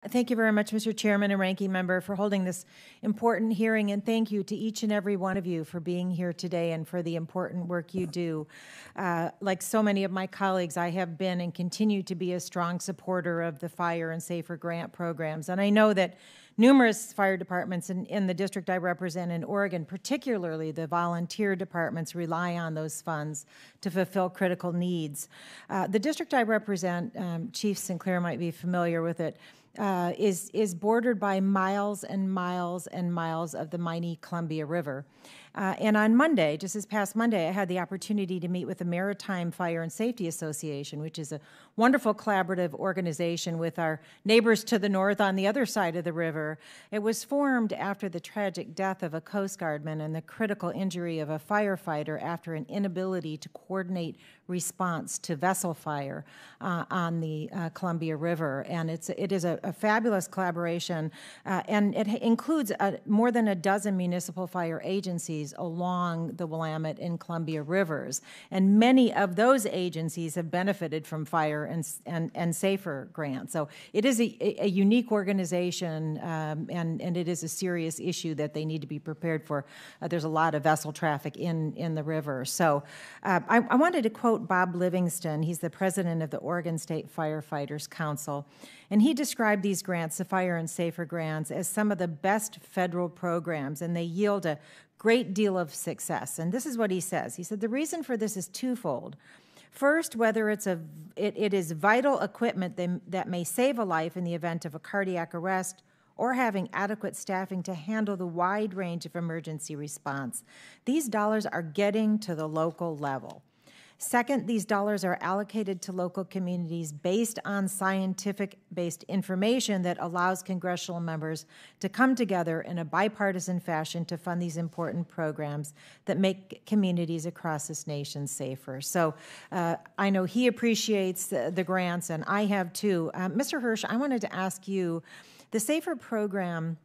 Thank you very much, Mr. Chairman and Ranking Member, for holding this important hearing, and thank you to each and every one of you for being here today and for the important work you do. Like so many of my colleagues, I have been and continue to be a strong supporter of the fire and safer grant programs, and I know that numerous fire departments in the district I represent in Oregon, particularly the volunteer departments, rely on those funds to fulfill critical needs. The district I represent, Chief Sinclair might be familiar with it, is bordered by miles and miles and miles of the mighty Columbia River. And on Monday, just this past Monday, I had the opportunity to meet with the Maritime Fire and Safety Association, which is a wonderful collaborative organization with our neighbors to the north on the other side of the river. It was formed after the tragic death of a Coast Guardman and the critical injury of a firefighter after an inability to coordinate response to vessel fire on the Columbia River. And it is a fabulous collaboration, and it includes more than a dozen municipal fire agencies along the Willamette and Columbia Rivers. And many of those agencies have benefited from fire and safer grants. So it is a unique organization, and it is a serious issue that they need to be prepared for. There's a lot of vessel traffic in the river. So I wanted to quote Bob Livingston. He's the president of the Oregon State Firefighters Council, and he described these grants, the fire and safer grants, as some of the best federal programs, and they yield a great deal of success. And this is what he says. He said, the reason for this is twofold. First, whether it is vital equipment that may save a life in the event of a cardiac arrest, or having adequate staffing to handle the wide range of emergency response. These dollars are getting to the local level. Second, these dollars are allocated to local communities based on scientific-based information that allows congressional members to come together in a bipartisan fashion to fund these important programs that make communities across this nation safer. So I know he appreciates the grants, and I have too. Mr. Hirsch, I wanted to ask you, the SAFER program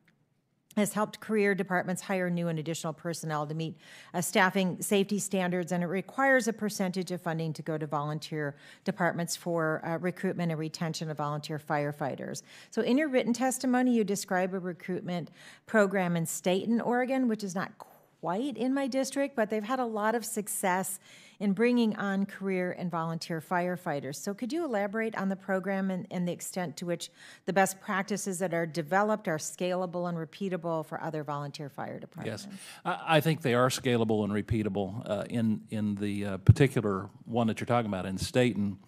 has helped career departments hire new and additional personnel to meet staffing safety standards, and it requires a percentage of funding to go to volunteer departments for recruitment and retention of volunteer firefighters. So in your written testimony, you describe a recruitment program in Staten, Oregon, which is not quite in my district, but they've had a lot of success in bringing on career and volunteer firefighters. So could you elaborate on the program and the extent to which the best practices that are developed are scalable and repeatable for other volunteer fire departments? Yes, I think they are scalable and repeatable. In the particular one that you're talking about in Staten,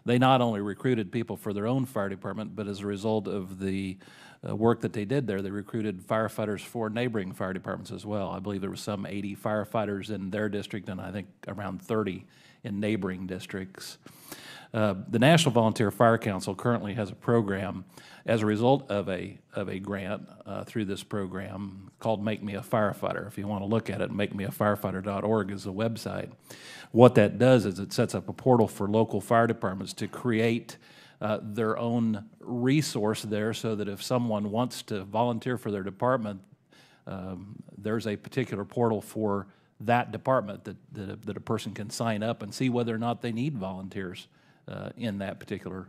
they not only recruited people for their own fire department, but as a result of the work that they did there, they recruited firefighters for neighboring fire departments as well. I believe there was some 80 firefighters in their district, and I think around 30 in neighboring districts. The National Volunteer Fire Council currently has a program as a result of a grant through this program called Make Me a Firefighter. If you want to look at it, makemeafirefighter.org is the website. What that does is it sets up a portal for local fire departments to create their own resource there, so that if someone wants to volunteer for their department, there's a particular portal for that department that a person can sign up and see whether or not they need volunteers in that particular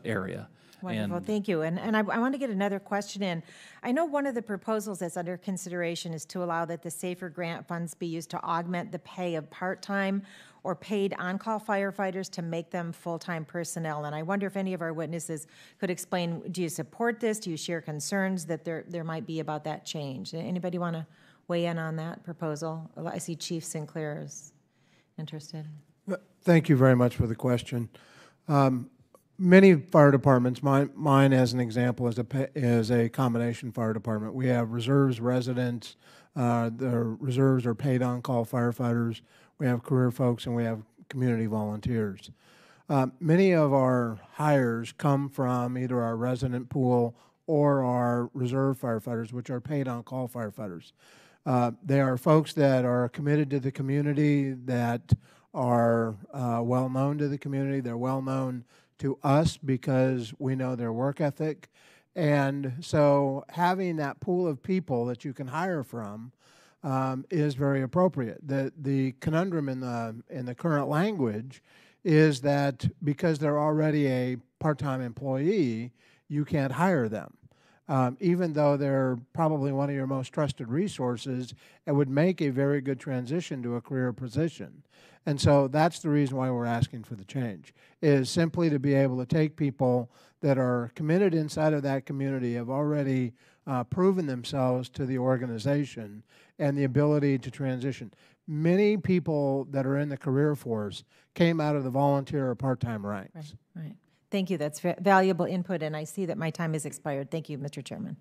area. Wonderful, thank you. And I want to get another question in. I know one of the proposals that's under consideration is to allow that the SAFER grant funds be used to augment the pay of part-time or paid on-call firefighters to make them full-time personnel. And I wonder if any of our witnesses could explain, do you support this? Do you share concerns that there might be about that change? Anybody want to weigh in on that proposal? I see Chief Sinclair is interested. Thank you very much for the question. Many fire departments, mine as an example, is a combination fire department. We have reserves residents, the reserves are paid on-call firefighters, we have career folks, and we have community volunteers. Many of our hires come from either our resident pool or our reserve firefighters, which are paid on-call firefighters. They are folks that are committed to the community, that are well known to the community. They're well known to us because we know their work ethic. And so having that pool of people that you can hire from is very appropriate. The conundrum in the current language is that because they're already a part-time employee, you can't hire them. Even though they're probably one of your most trusted resources, it would make a very good transition to a career position. And so that's the reason why we're asking for the change, is simply to be able to take people that are committed inside of that community, have already proven themselves to the organization, and the ability to transition. Many people that are in the career force came out of the volunteer or part-time ranks. Right. Thank you. That's valuable input, and I see that my time has expired. Thank you, Mr. Chairman.